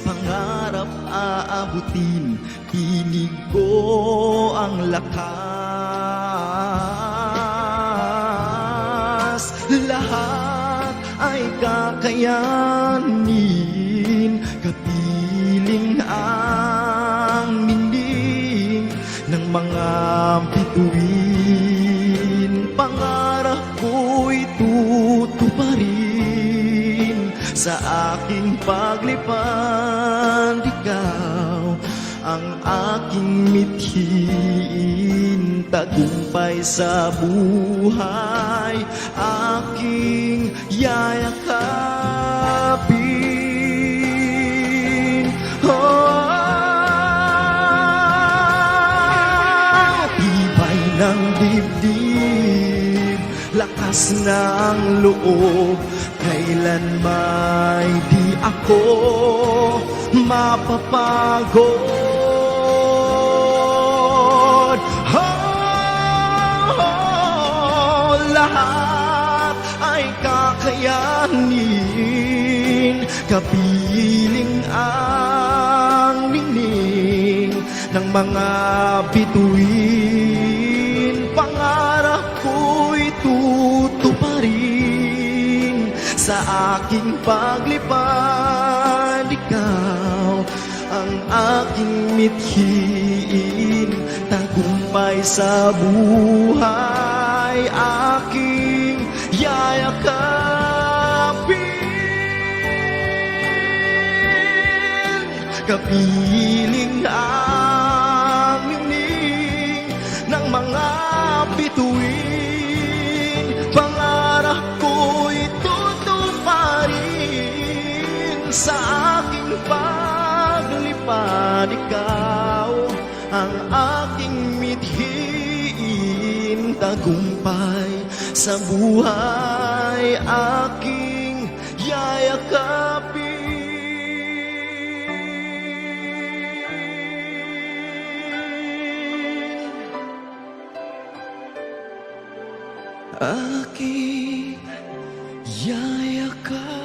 pangarap aabutin, tinig ko ang lakas. Lahat ay kakayanin, kapiling ang ningning ng mga bituin. Pangarap ko'y tutuparin, sa aking paglipad ikaw ang aking mithiin. Tagumpay sa buhay aking yayakapin. Tibay ng dibdib, lakas ng loob, kailan may di ako mapapagod. Lahat ay kakayanin, kapiling ang ningning ng mga bituin. Pangarap ko'y tutuparin, sa aking paglipad ikaw ang aking mithiin. Tagumpay sa buhay aking yayakapin. Kapiling ang ningning ng mga bituin. Pangarap ko'y tutuparin, sa aking paglipad ikaw ang aking mithiin. Tagumpay sa buhay aking yayakapin. Aking yayakapin.